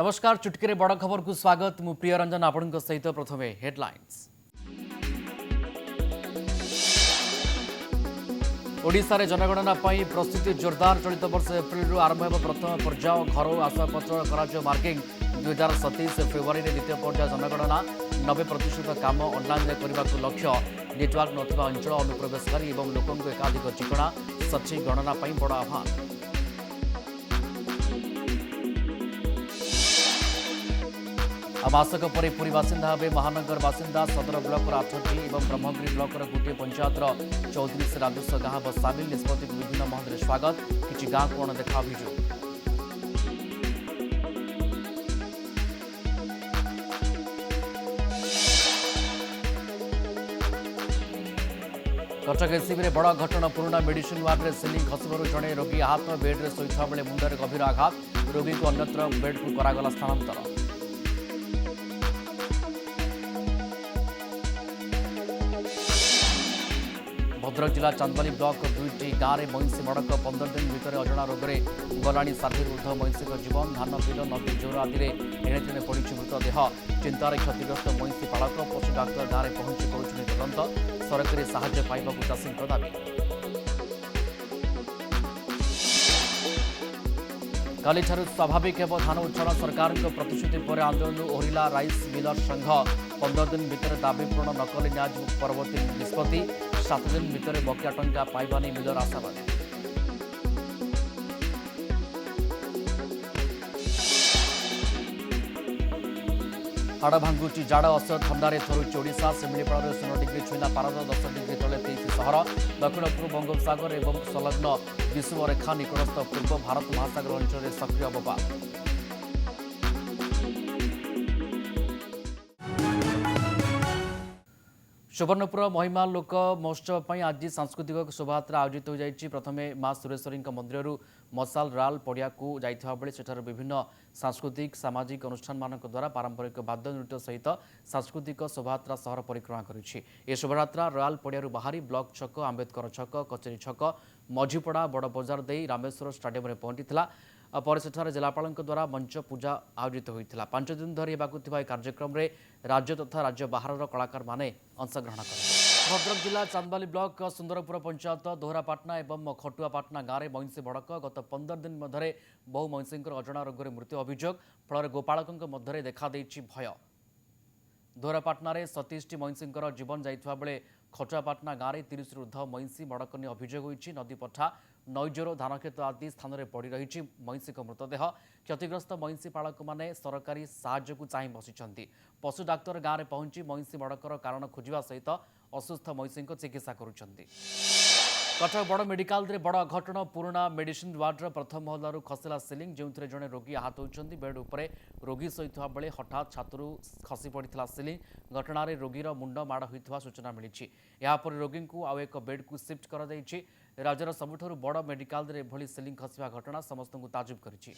नमस्कार चुटकी बड़ खबर को स्वागत मु प्रिय रंजन आपण सहित प्रथमे हेडलाइंस। ओडिशा रे जनगणना प्रस्तुति जोरदार चलित वर्ष एप्रिल आरंभ हो प्रथम पर्याय घर आसवाबपत्र कर मार्किंग 2027 फेब्रुआरी द्वितीय पर्याय जनगणना 90% काम ऑनलाइन करने को लक्ष्य नेटवर्क नथिबा अंचल अनुप्रवेशकारी और लोकों एकाधिक चिकणा सचिव गणना बड़ आह्वान। मासक पर पुरी बासिंदा भाव महानगर बासिंदा सदर ब्लॉक 8टी और ब्रह्मगिरी ब्लॉक गोटे पंचायतर 34 राजस्व गाँ सामिल निष्पत्ति विभिन्न महल स्वागत किसी गाँ को अणदेखा अभियोग। कटक एससीबी बड़ घटना पुराणा मेडिसिन वार्ड सिलिंग खसबार जड़े रोगी आहत बेड्रे शोता बेले मुंडे गभीर आघात रोगी को अन्यत्र बेड को करागला स्थानांतर। भद्रक जिला चांदबाली ब्लॉक 2टी गाँव में मईंसी मड़क 15 दिन भितर अजणा रोग में गलाणी 60 ऊर्ध्व मईंसी जीवन धान बिल नदी जोर आदि एणे तेणे पड़ी मृतदेह चिंतार क्षतिग्रस्त मईंसी पालक पशु डाक्तर गाँव में पहुंची करुछन्ति तदंत सरकारी साहाय्य पाइबाकु चाषीଙ୍କ दाबी। कालीठारु स्वाभाविक हेब धान उच्छालन सरकार प्रतिश्रुति पर आंदोलन ओहरिला राइस मिलर संघ 15 दिन भितर दाबी पूरण न कले न्याय परवर्ती निष्पत्ति 7 दिन भितर बकेया टंका पाइबा नहीं मिलर आशावादी। हाड़ भांगुची जाड़ असह्य थंडारे थरुची ओडिशा शिमिलीपाल 16 डिग्री छुईला पारद 10 डिग्री तले 23 सहर दक्षिण पूर्व बंगोपसागर और संलग्न विषुव रेखा निकटस्थ पूर्व भारत महासागर अंचल सक्रिय बपात। सुवर्णपुर महिमा लोक महोत्सव आज सांस्कृतिक शोभायात्रा आयोजित हो जाएगी। प्रथमे माँ सुरेश्वरी मंदिर मसाल राल पड़िया को जाइथिबा बेले सेठार विभिन्न सांस्कृतिक सामाजिक अनुष्ठान मान द्वारा पारंपरिक वाद्य नृत्य सहित सांस्कृतिक शोभायात्रा सहर परिक्रमा करुछि। ए शोभायात्रा रयाल पड़िया बाहरी ब्लॉक छक आंबेडकर छक कचेरी छक मझीपड़ा बड़ बजार दे रामेश्वर स्टाडियम में पहुंचीला पर सेठार जिलापाल द्वारा मंच पूजा आयोजित होता। 5 दिन धरी हेबाकु थिबा कार्यक्रम में राज्य तथा राज्य बाहर कलाकार माने अंशग्रहण कर। भद्रक जिला चांदबाली ब्लॉक सुंदरपुर पंचायत दोहरापाटना और खटुआपाटना गाँव में मईंसी मड़क गत 15 दिन मध्य बहु मईंसी अजणा रोग मृत्यु अभियोग फल गोपालकों मध्य देखा भय। दोहरापाटना सतीश टी मईंसी जीवन जाइथिबा बेले खटुआपाटना गाँव में 30 ऊर्ध्व मईंसी मड़क ने अभियोग होइछि। नदी पठा नईजोर धानक्षेत्र आदि स्थान में पड़ रही मईंसी मृतदेह क्षतिग्रस्त मईंसी पालक माने सरकारी साहाय्य को चाह बसिଛନ୍ତି। पशु डाक्तर गाँव में पहुंची मईंसी मड़कर कारण खोजा सहित असुस्थ मईंसी चिकित्सा करुଛନ୍ତି। कटक बड़ मेडिकल रे बड़ घटना पुराणा मेडिसिन वार्डर प्रथम महलारू खसला सिलिंग जो जड़े रोगी आहत होती बेड उपरे रोगी शोता बेले हठात छातरू खसी पड़ा सिलिंग घटना रोगीर मुंड माड़ होता सूचना मिली। यापर रोगी को आउ एक बेड को शिफ्ट कर राज्यर सबुठारु बड़ मेडिकल रे एभली सिलिंग खसवा घटना समस्त ताजुब करिछि।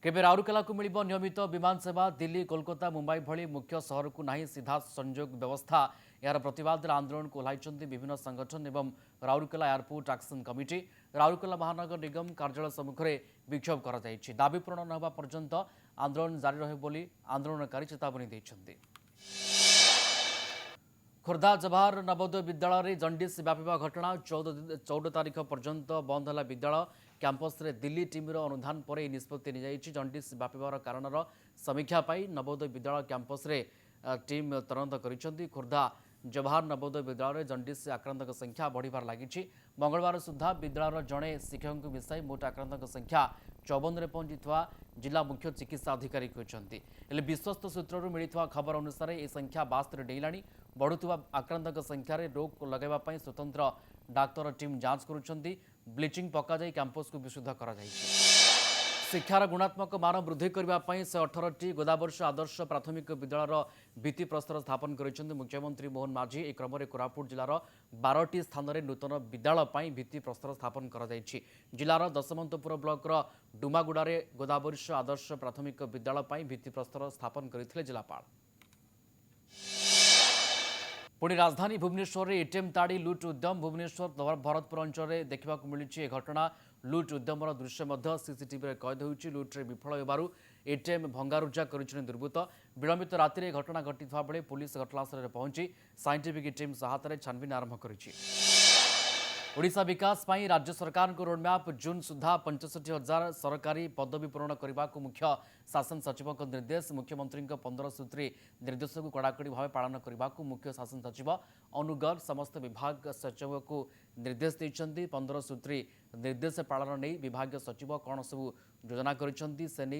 केबे राउरकेला को मिलिब नियमित विमान सेवा दिल्ली कोलकाता मुंबई भली मुख्य सहर को नहीं सीधा संयोग व्यवस्था यार प्रतिवाद आंदोलन को ओह्लाइଛନ୍ତି विभिन्न संगठन एवं Rourkela airport action committee. Rourkela महानगर निगम कार्यालय सम्मुखें विक्षोभ कर दाबी पूरण न होगा पर्यंत आंदोलन जारी रहे बोली आंदोलनकारी चेतावनी दैଛନ୍ତି। खोर्धा जवाहर नवोदय विद्यालय जंडिस व्यापा घटना 14 तारीख पर्यंत बंद है विद्यालय कैंपस रे दिल्ली टीम अनुधान पर निष्पत्ति नि जंडिस व्यापार कारणर समीक्षा पाई नवोदय विद्यालय कैंपस रे टीम तदंत करिसेंती। खोर्धा जवाहर नवोदय विद्यालय जंडिस आक्रांतक संख्या बढ़िबार लागिछि। मंगलवार सुधा विद्यालय जड़े शिक्षक को मिसाई मोट आक्रांतक संख्या 54 रे पहुंचीथिबा जिला मुख्य चिकित्सा अधिकारी कहते। विश्वस्त सूत्रରୁ मिलिथिबा खबर अनुसार ए संख्या 72 डेइलाणी। बढ़ुवा आक्रांतक संख्यार रोक लगाइबा स्वतंत्र डाक्तर टीम जांच करुछंती। ब्लीचिंग पका जाई कैंपस को विशुद्ध करा जायछि। शिक्षार गुणात्मक मान वृद्धि करने से 18टी गोदावर्ष आदर्श प्राथमिक विद्यालय भित्ति प्रस्तर स्थापन कर मुख्यमंत्री मोहन माझी। एक क्रम में कोरापुट जिलार 12टी स्थान में नूतन विद्यालय भित्ति प्रस्तर स्थापन कर जिलार दशमंतपुर ब्लॉक डुमागुड़े गोदावर्ष आदर्श प्राथमिक विद्यालय भित्ति प्रस्तर स्थापन करते जिलापाल। पुणी राजधानी भुवनेश्वर में एटीएम ताड़ी लुट उद्यम भुवनेश्वर भरतपुर अंचल में देखा मिली घटना लुट उद्यमर दृश्य सीसीटीवी कैद होती लुट्रे विफल होबारु एटीएम भंगारुजा कर दुर्बृत्त विलंबित राति घटना घटी बेले पुलिस घटनास्थल में पहुंची साइंटिफिक टीम सहायता छानबीन आरंभ कर ओडिशा विकास ପାଇଁ राज्य सरकार को रोडमैप जून सुधा 65,000 सरकारी पदवी पूरण करने को मुख्य शासन सचिव निर्देश मुख्यमंत्री 15 सूत्री निर्देश को कड़ाकड़ी भाव पालन करने को मुख्य शासन सचिव अनुगर समस्त विभाग सचिव को निर्देश देते 15 सूत्री निर्देश पालन नहीं विभाग सचिव कौन सब योजना कर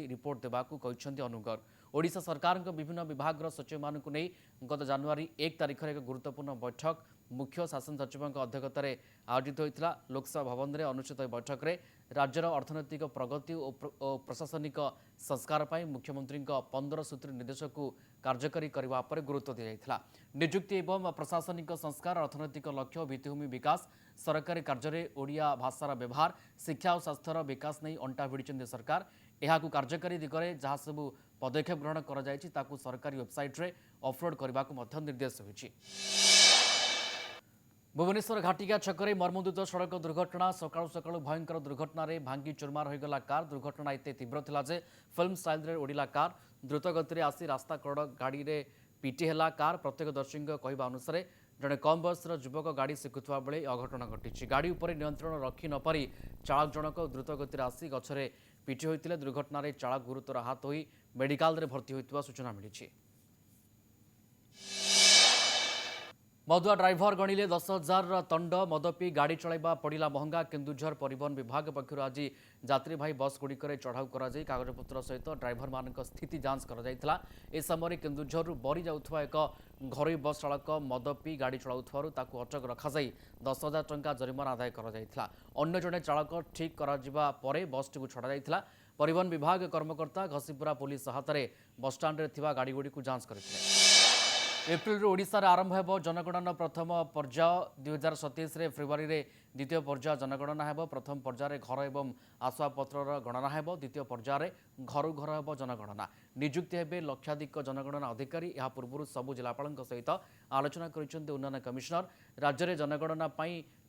रिपोर्ट देवाक अनुगर ओडिशा सरकार विभिन्न विभाग सचिव मानक नहीं गत जनवरी 1 तारिख एक गुरुत्वपूर्ण बैठक मुख्य शासन सचिव अध्यक्षत आयोजित होता लोकसभा भवन में अनुष्ठित बैठक में राज्यर अर्थनैतिक प्रगति और प्रशासनिक संस्कार पर मुख्यमंत्री 15 सूत्री निर्देश को कार्यकारी करने पर गुरुत्व दी जाता निजुक्ति एवं प्रशासनिक संस्कार अर्थनैतिक लक्ष्य और भित्तिभूमि विकास सरकारी कार्य ओडिया भाषार व्यवहार शिक्षा और स्वास्थ्यर विकास नहीं अंटा भिड़ी सरकार यह कार्यकारी दिगरे जहाँ सबू पदक्षेप ग्रहण कर सरकारी वेबसाइट रे अपलोड करने को निर्देश होगी भुवनेश्वर घाटिका छकरे मर्मदुत सड़क दुर्घटना सकाळु सकाळु भयंकर दुर्घटना रे भांगी चुरमार होगला कार दुर्घटना एते तीव्र थिला जे फिल्म स्टाइल रे ओडिला कार द्रुत गति आसी रास्ता कड़ गाड़ी रे पिटी हेला कार प्रत्यक्षदर्शी कहवा अनुसार जड़े कम बयसर युवक गाड़ी शिखुवा बेले अघटन घटी गाड़ी उपर नियंत्रण रखि नपारी चालक जनक द्रुत गति आसी गछरे पिटी होइतिले दुर्घटना रे चालक गुरुतर आहत होई मेडिकल रे भर्ती होइतिबा सूचना मिली मदुआ ड्राइवर गणिले 10,000 तंड मद पी गाड़ी चलाइबा पड़ा महंगा केन्दुझर परिवहन विभाग पक्षर आज यात्रीवाही बस गुड़िक चढ़ाऊ कर कागजपत्र सहित ड्राइवर मान स्थिति जांच कर समय केन्दुझर बरी जाऊा एक घरोई बस चालक मद पी गाड़ी चलाऊर अटक रखाई 10,000 टंका जरिमाना आदाय कर जड़े चालक ठीक कर बस टी छड़ा परिवहन विभाग कर्मकर्ता घसीपुरा पुलिस सहायतार बसस्टाण्ड गाड़ी गुड़ी जांच करते एप्रिल ओडिशा आरंभ हो जनगणना प्रथम पर्याय 2027 फेब्रुआरी रे द्वितीय पर्याय जनगणना हो प्रथम पर्याय घर एवं आसवाबपत्र गणना हो द्वितीय पर्याय घर घर हो जनगणना नियुक्ति हेबे लक्षाधिक जनगणना अधिकारी यह पूर्व सबु जिलापाल सहित आलोचना कर उन्नयन कमिशनर राज्य में जनगणना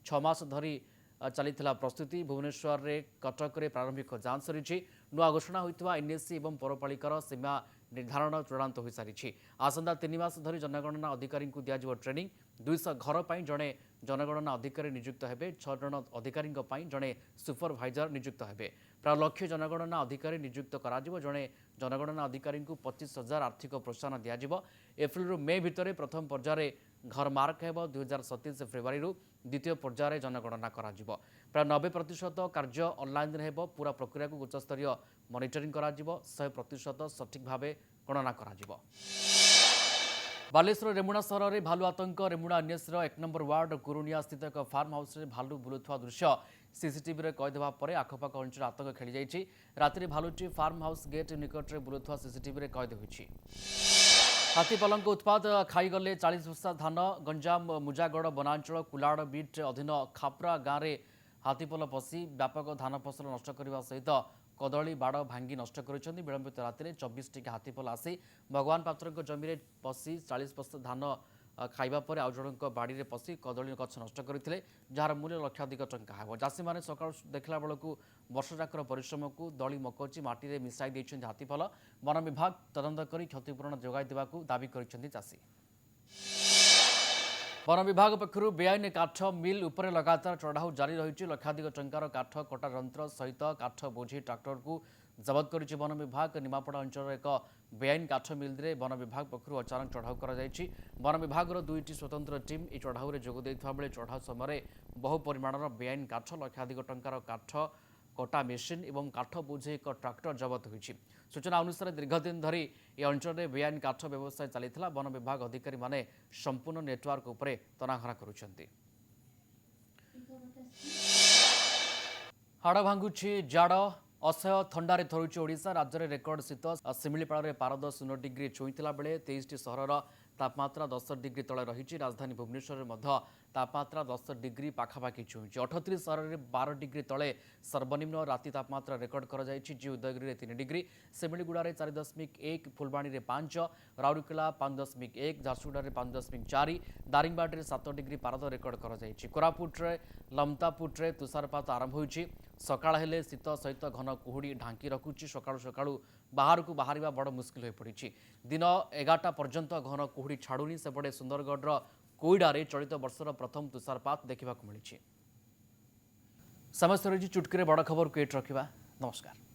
6 मास धरी चलीथिला प्रस्तुति भुवनेश्वर रे कटक रे प्रारंभिक जांच सरी नुआ घोषणा होइतवा एनएससी एवं पौरपालिकार सीमा निर्धारण चूड़ांत हो सारी आसंता 3 मास धरी जनगणना अधिकारी को दिया ट्रेनिंग 200 घर पर जड़े जनगणना अधिकारी नियुक्त हेबे 6 जन अधिकारी जड़े सुपरभाइजर नियुक्त हेबे प्राय लक्ष जनगणना अधिकारी नियुक्त करा जड़े जनगणना अधिकारी को 25,000 आर्थिक प्रोत्साहन दिया एप्रिल रु मे भितर प्रथम पर्याय घर मार्क हेब 2027 फेब्रुआरी द्वितीय पर्याय जनगणना करा प्राय 90% कार्य ऑनलाइन हेब पूरा प्रक्रिया को उच्चस्तरीय मॉनिटरिंग करा 100% सठिक भाव गणना करा बालेश्वर रेमुणा सहर में भालू आतंक रेमुणा एनएसर 1 नंबर वार्ड कुरुनिया स्थित एक फार्म हाउस में भालू बुलुवा दृश्य सीसीटीवी कैद होगा आखपाख अंचल आतंक खेली जाइए राति भालुटी फार्म हाउस गेट निकट में बुलुवा सीसीटीवी कैद होती हाथीपलक उत्पाद खाईगले 40 बस्ता धान गंजाम मुजागढ़ वनांचल कुलाड़ बीट अधीन खापरा गाँव में हाथीपल पशि व्यापक धान फसल नष्ट करने सहित कदली बाड़ भांगी नष्ट कर विलंबित राति 24 टी हाथीपल आसी भगवान पात्र जमी में पशि 40 बस्ता धान खाइबा पर आउ जणक बाड़ी में पशि कदली गछ नष्ट करते जार मूल्य लक्षाधिक टंका है चाषी मैंने सका देखला बेलू वर्षजाकर परिश्रम को दली मकची माटी में मिसाई देइछन्ति हाथीपल वन विभाग तदंत कर क्षतिपूरण जोगाई देवाक दाबी कर चाषी वन विभाग पक्षर बेआईन काठ मिल उपर लगातार चढ़ाऊ जारी रही लक्षाधिक टंकार काठ कटा यंत्र सहित काठ बोझी ट्राक्टर को जबत कर वन विभाग निमापड़ा अंचल एक बेआईन काठ मिल रे वन विभाग पक्षर अचानक चढ़ाऊ कर वन विभाग 2टी स्वतंत्र टीम यह चढ़ाऊ में जोग देता बेले चढ़ाऊ समय बहु परिमाणर बेआईन काठ लक्षाधिक टंकार काठ कटा मेसीन और काठ बोझे एक ट्राक्टर जबत होती सूचना अनुसार दीर्घदिन धरी यह अंचल में बेआईन काठ व्यवसाय चली वन विभाग अधिकारी माने संपूर्ण नेटवर्क उपरे तनाघना करुछन्ति हाड़ भांगुछि जाड़ असह्य थंडारे थरुछि ओडिशा राज्य में रेकर्ड शीत शिमिलीपाल में पारद 0 डिग्री छुईला बेले 23टी सहरर तापमात्रा 10 डिग्री तले रही राजधानी भुवनेश्वर में तापमात्रा 10 डिग्री पाखापाखि छुईंची 38 सहर में 12 डिग्री तले सर्वनिम्न राति तापमात्रा रेकर्ड कर उदयगिरी 3 डिग्री सेमिलीगुड़ा 4.1 फुलबाणी में 5 राउरकेला 5.1 झारसुगुड़ा 5.4 दारिंगबाड़ी 7 डिग्री पारद रेकर्ड कर कोरापुटे लमतापुटे तुषारपात आरंभ होती सकाळ हेले शीत सहित घन कुहुड़ी ढांकी रखुची सकाळु सकाळु बाहर को बाहर बड़ मुस्किल हो पड़ी दिन 11टा पर्यंत घन कुहुड़ी छाड़ुनी सेपटे सुंदरगढ़ कोईडारे चलित वर्षर प्रथम तुषारपात देखा मिली समय चुटकी बड़ खबर को एट रखा नमस्कार।